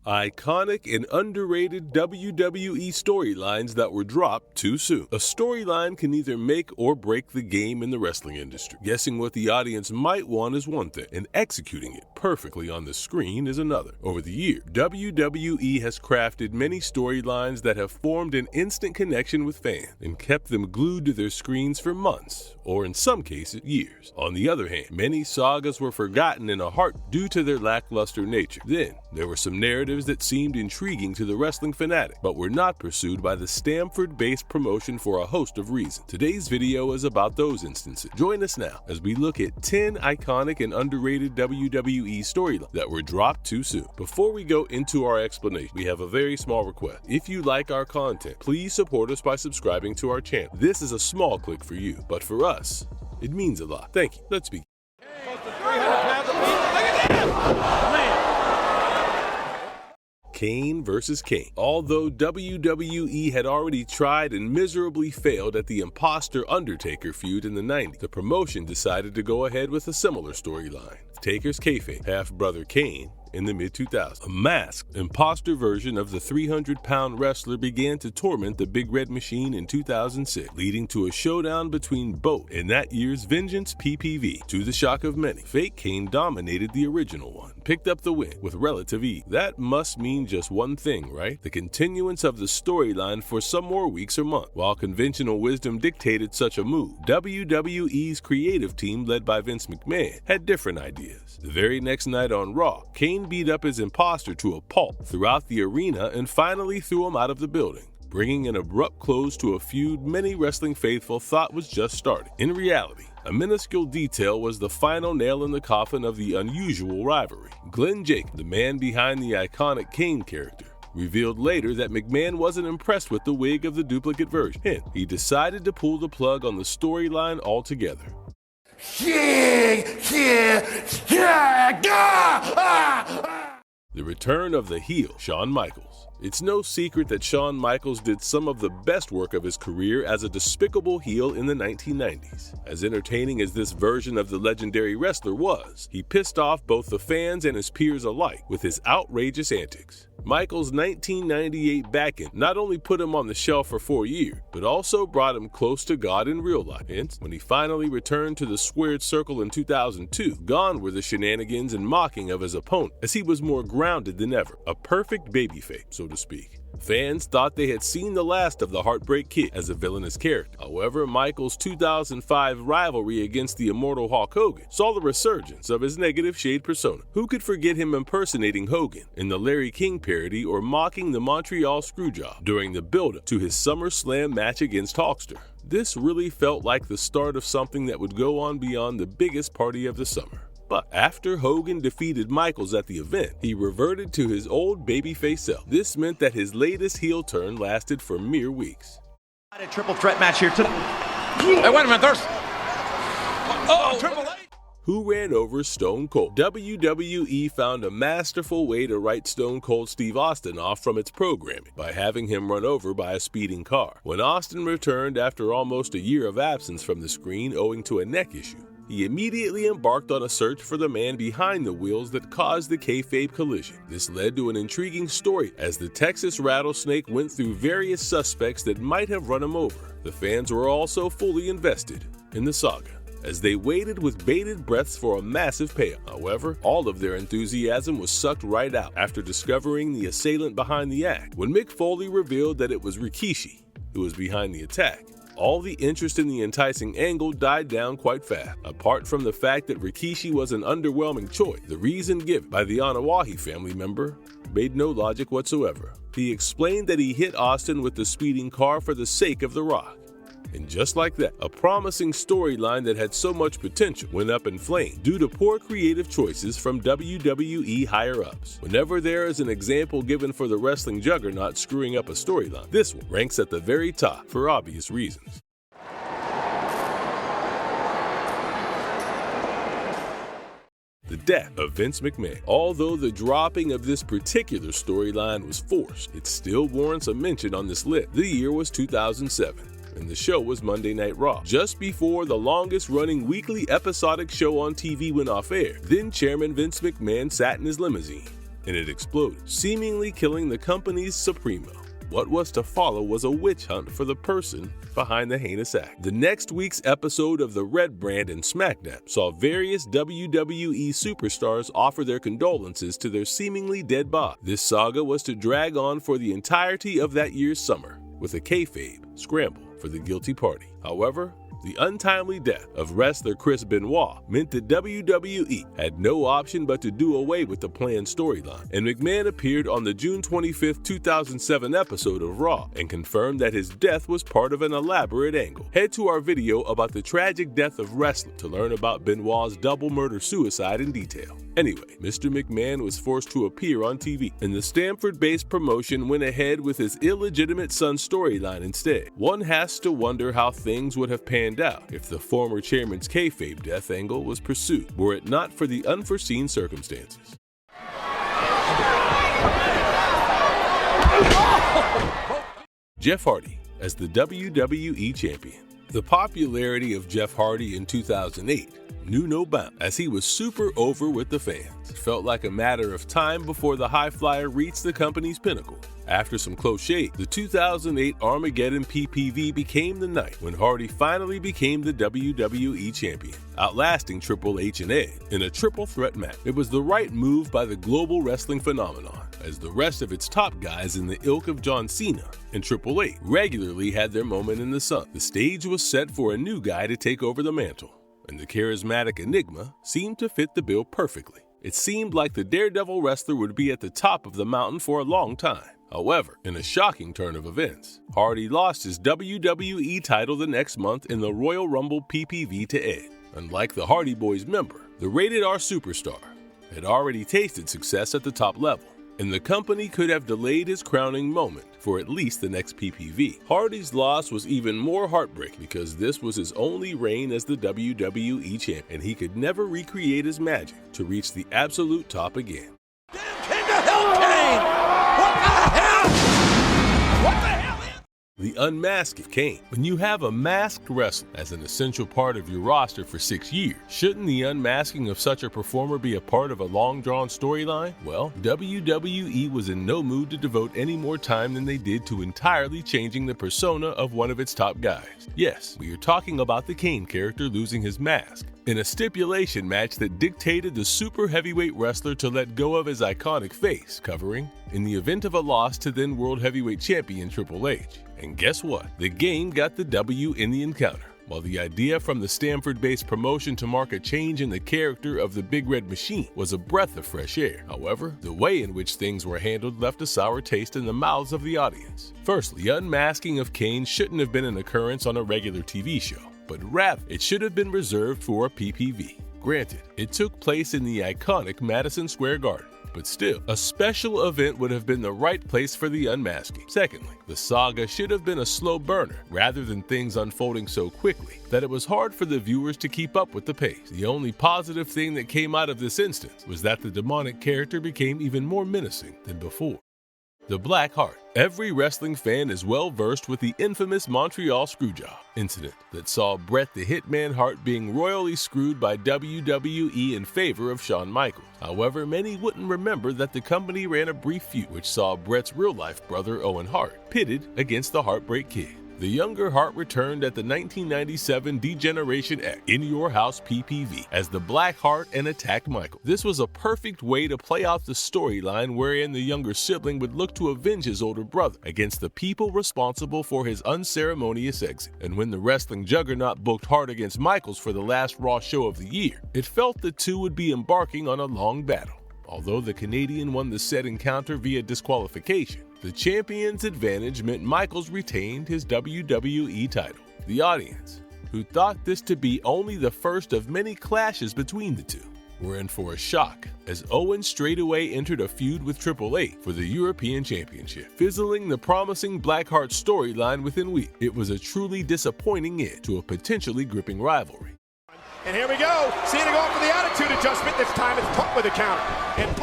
Iconic and underrated WWE storylines that were dropped too soon. A storyline can either make or break the game in the wrestling industry. Guessing what the audience might want is one thing, and executing it perfectly on the screen is another. Over the years, WWE has crafted many storylines that have formed an instant connection with fans and kept them glued to their screens for months, or in some cases, years. On the other hand, many sagas were forgotten in a heart due to their lackluster nature. Then, there were some narratives that seemed intriguing to the wrestling fanatic, but were not pursued by the Stamford-based promotion for a host of reasons. Today's video is about those instances. Join us now as we look at 10 iconic and underrated WWE storylines that were dropped too soon. Before we go into our explanation, we have a very small request. If you like our content, please support us by subscribing to our channel. This is a small click for you, but for us, it means a lot. Thank you. Let's begin. Kane vs. Kane. Although WWE had already tried and miserably failed at the Imposter Undertaker feud in the 90s, the promotion decided to go ahead with a similar storyline. Taker's kayfabe half-brother Kane in the mid-2000s. A masked, imposter version of the 300-pound wrestler began to torment the Big Red Machine in 2006, leading to a showdown between both in that year's Vengeance PPV. To the shock of many, fake Kane dominated the original one, picked up the win with relative ease. That must mean just one thing, right? The continuance of the storyline for some more weeks or months. While conventional wisdom dictated such a move, WWE's creative team, led by Vince McMahon, had different ideas. The very next night on Raw, Kane beat up his imposter to a pulp throughout the arena and finally threw him out of the building, bringing an abrupt close to a feud many wrestling faithful thought was just starting. In reality, a minuscule detail was the final nail in the coffin of the unusual rivalry. Glenn Jacobs, the man behind the iconic Kane character, revealed later that McMahon wasn't impressed with the wig of the duplicate version. Hence, he decided to pull the plug on the storyline altogether. The return of the heel, Shawn Michaels. It's no secret that Shawn Michaels did some of the best work of his career as a despicable heel in the 1990s. As entertaining as this version of the legendary wrestler was, he pissed off both the fans and his peers alike with his outrageous antics. Michaels' 1998 back-end not only put him on the shelf for 4 years, but also brought him close to God in real life. Hence, when he finally returned to the squared circle in 2002, gone were the shenanigans and mocking of his opponent, as he was more grounded than ever, a perfect babyface, so to speak. Fans thought they had seen the last of the Heartbreak Kid as a villainous character. However, Michaels' 2005 rivalry against the immortal Hulk Hogan saw the resurgence of his negative shade persona. Who could forget him impersonating Hogan in the Larry King parody or mocking the Montreal Screwjob during the build-up to his SummerSlam match against Hulkster? This really felt like the start of something that would go on beyond the biggest party of the summer. But after Hogan defeated Michaels at the event, he reverted to his old babyface self. This meant that his latest heel turn lasted for mere weeks. A triple threat match here tonight. Hey, wait a minute, there's... Triple H! Who ran over Stone Cold? WWE found a masterful way to write Stone Cold Steve Austin off from its programming by having him run over by a speeding car. When Austin returned after almost a year of absence from the screen owing to a neck issue, he immediately embarked on a search for the man behind the wheels that caused the kayfabe collision. This led to an intriguing story as the Texas Rattlesnake went through various suspects that might have run him over. The fans were also fully invested in the saga, as they waited with bated breaths for a massive payoff. However, all of their enthusiasm was sucked right out after discovering the assailant behind the act. When Mick Foley revealed that it was Rikishi who was behind the attack, all the interest in the enticing angle died down quite fast. Apart from the fact that Rikishi was an underwhelming choice, the reason given by the Anoa'i family member made no logic whatsoever. He explained that he hit Austin with the speeding car for the sake of The Rock. And just like that, a promising storyline that had so much potential went up in flames due to poor creative choices from WWE higher-ups. Whenever there is an example given for the wrestling juggernaut screwing up a storyline, this one ranks at the very top for obvious reasons. The death of Vince McMahon. Although the dropping of this particular storyline was forced, it still warrants a mention on this list. The year was 2007. And the show was Monday Night Raw. Just before the longest-running weekly episodic show on TV went off air, then Chairman Vince McMahon sat in his limousine and it exploded, seemingly killing the company's supremo. What was to follow was a witch hunt for the person behind the heinous act. The next week's episode of The Red Brand and SmackDown saw various WWE superstars offer their condolences to their seemingly dead boss. This saga was to drag on for the entirety of that year's summer, with a kayfabe scramble for the guilty party. However, the untimely death of wrestler Chris Benoit meant that WWE had no option but to do away with the planned storyline, and McMahon appeared on the June 25, 2007 episode of Raw and confirmed that his death was part of an elaborate angle. Head to our video about the tragic death of wrestler to learn about Benoit's double murder-suicide in detail. Anyway, Mr. McMahon was forced to appear on TV, and the Stamford-based promotion went ahead with his illegitimate son storyline instead. One has to wonder how things would have panned out if the former chairman's kayfabe death angle was pursued, were it not for the unforeseen circumstances. Jeff Hardy as the WWE Champion. The popularity of Jeff Hardy in 2008 knew no bounds, as he was super over with the fans. It felt like a matter of time before the high flyer reached the company's pinnacle. After some close shave, the 2008 Armageddon PPV became the night when Hardy finally became the WWE Champion, outlasting Triple H and Edge in a triple threat match. It was the right move by the global wrestling phenomenon, as the rest of its top guys in the ilk of John Cena and Triple H regularly had their moment in the sun. The stage was set for a new guy to take over the mantle, and the charismatic Enigma seemed to fit the bill perfectly. It seemed like the Daredevil wrestler would be at the top of the mountain for a long time. However, in a shocking turn of events, Hardy lost his WWE title the next month in the Royal Rumble PPV to Edge. Unlike the Hardy Boys member, the Rated R superstar had already tasted success at the top level, and the company could have delayed his crowning moment for at least the next PPV. Hardy's loss was even more heartbreaking because this was his only reign as the WWE champion, and he could never recreate his magic to reach the absolute top again. Damn King of Hell Kane! What the hell? What the hell is... The unmasking of Kane. When you have a masked wrestler as an essential part of your roster for 6 years, shouldn't the unmasking of such a performer be a part of a long-drawn storyline? Well, WWE was in no mood to devote any more time than they did to entirely changing the persona of one of its top guys. Yes, we are talking about the Kane character losing his mask in a stipulation match that dictated the super heavyweight wrestler to let go of his iconic face covering in the event of a loss to then World Heavyweight Champion Triple H. And guess what? The game got the W in the encounter. While the idea from the Stamford-based promotion to mark a change in the character of the Big Red Machine was a breath of fresh air. However, the way in which things were handled left a sour taste in the mouths of the audience. Firstly, unmasking of Kane shouldn't have been an occurrence on a regular TV show, but rather it should have been reserved for a PPV. Granted, it took place in the iconic Madison Square Garden, but still, a special event would have been the right place for the unmasking. Secondly, the saga should have been a slow burner rather than things unfolding so quickly that it was hard for the viewers to keep up with the pace. The only positive thing that came out of this instance was that the demonic character became even more menacing than before. The Black Heart. Every wrestling fan is well versed with the infamous Montreal Screwjob incident that saw Bret the Hitman Hart being royally screwed by WWE in favor of Shawn Michaels. However, many wouldn't remember that the company ran a brief feud which saw Bret's real-life brother Owen Hart pitted against the Heartbreak Kid. The younger Hart returned at the 1997 D-Generation X In Your House PPV as the Black Heart and attacked Michael. This was a perfect way to play out the storyline wherein the younger sibling would look to avenge his older brother against the people responsible for his unceremonious exit. And when the wrestling juggernaut booked Hart against Michaels for the last Raw show of the year, it felt the two would be embarking on a long battle. Although the Canadian won the said encounter via disqualification, the champion's advantage meant Michaels retained his WWE title. The audience, who thought this to be only the first of many clashes between the two, were in for a shock as Owen straightaway entered a feud with Triple H for the European Championship, fizzling the promising Blackheart storyline within weeks. It was a truly disappointing end to a potentially gripping rivalry. And here we go, Cena going for the attitude adjustment. This time it's Punk with a counter. And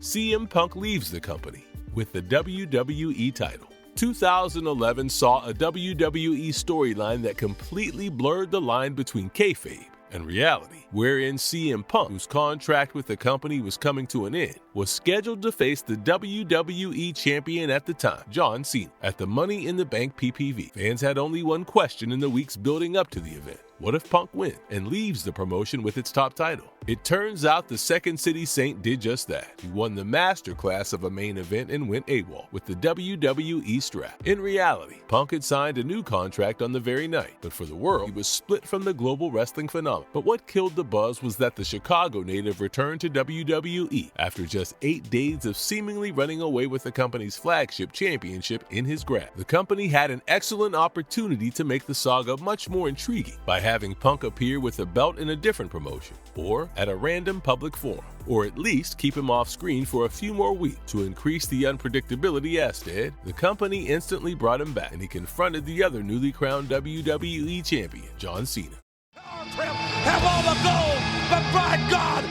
CM Punk leaves the company with the WWE title. 2011 saw a WWE storyline that completely blurred the line between kayfabe and reality, wherein CM Punk, whose contract with the company was coming to an end, was scheduled to face the WWE champion at the time, John Cena, at the Money in the Bank PPV. Fans had only one question in the weeks building up to the event. What if Punk wins and leaves the promotion with its top title? It turns out the Second City Saint did just that. He won the masterclass of a main event and went AWOL with the WWE strap. In reality, Punk had signed a new contract on the very night, but for the world, he was split from the global wrestling phenomenon. But what killed the buzz was that the Chicago native returned to WWE after just 8 days of seemingly running away with the company's flagship championship in his grasp. The company had an excellent opportunity to make the saga much more intriguing by having Punk appear with a belt in a different promotion, or at a random public forum, or at least keep him off screen for a few more weeks to increase the unpredictability. Instead, the company instantly brought him back, and he confronted the other newly crowned WWE champion, John Cena. Have all the gold, but by God,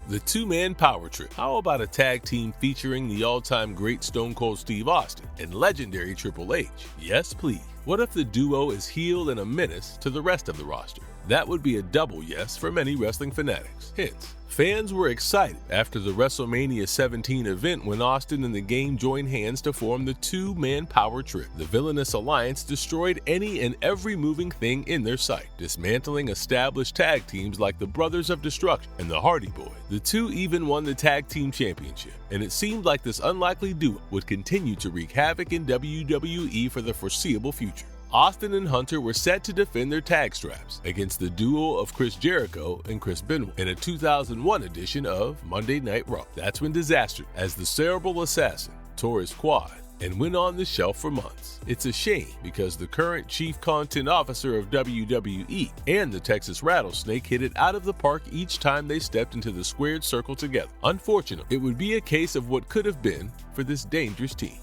The two-man power trip. How about a tag team featuring the all-time great Stone Cold Steve Austin and legendary Triple H? Yes, please. What if the duo is heel and a menace to the rest of the roster? That would be a double yes for many wrestling fanatics. Hence, fans were excited after the WrestleMania 17 event when Austin and the Game joined hands to form the two-man power trip. The villainous alliance destroyed any and every moving thing in their sight, dismantling established tag teams like the Brothers of Destruction and the Hardy Boys. The two even won the tag team championship, and it seemed like this unlikely duo would continue to wreak havoc in WWE for the foreseeable future. Austin and Hunter were set to defend their tag straps against the duo of Chris Jericho and Chris Benoit in a 2001 edition of Monday Night Raw. That's when disaster, as the Cerebral Assassin, tore his quad and went on the shelf for months. It's a shame because the current chief content officer of WWE and the Texas Rattlesnake hit it out of the park each time they stepped into the squared circle together. Unfortunately, it would be a case of what could have been for this dangerous team.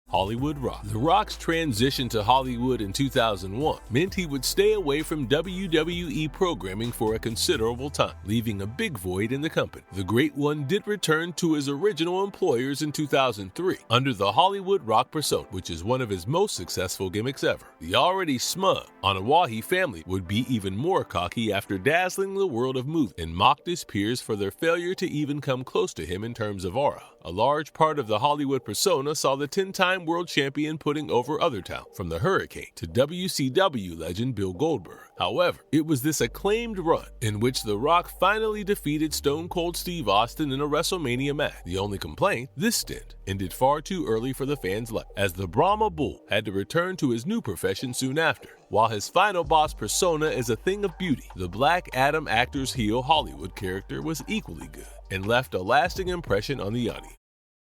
Hollywood Rock. The Rock's transition to Hollywood in 2001 meant he would stay away from WWE programming for a considerable time, leaving a big void in the company. The Great One did return to his original employers in 2003 under the Hollywood Rock persona, which is one of his most successful gimmicks ever. The already smug Anawahi family would be even more cocky after dazzling the world of movies and mocked his peers for their failure to even come close to him in terms of aura. A large part of the Hollywood persona saw the 10-time world champion putting over other talent, from the Hurricane to WCW legend Bill Goldberg. However, it was this acclaimed run in which The Rock finally defeated Stone Cold Steve Austin in a WrestleMania match. The only complaint, this stint ended far too early for the fans' liking, as the Brahma Bull had to return to his new profession soon after. While his final boss persona is a thing of beauty, the Black Adam actor's heel Hollywood character was equally good and left a lasting impression on the audience.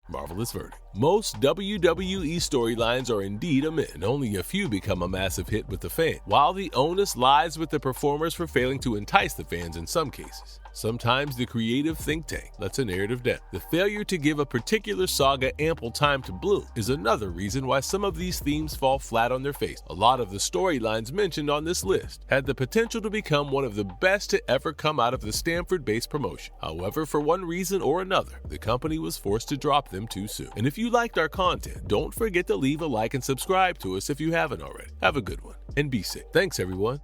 Marvelous verdict. Most WWE storylines are indeed a myth, and only a few become a massive hit with the fan, while the onus lies with the performers for failing to entice the fans in some cases. Sometimes the creative think tank lets a narrative down. The failure to give a particular saga ample time to bloom is another reason why some of these themes fall flat on their face. A lot of the storylines mentioned on this list had the potential to become one of the best to ever come out of the Stanford-based promotion. However, for one reason or another, the company was forced to drop them too soon. And if you liked our content, don't forget to leave a like and subscribe to us if you haven't already. Have a good one and be safe. Thanks, everyone.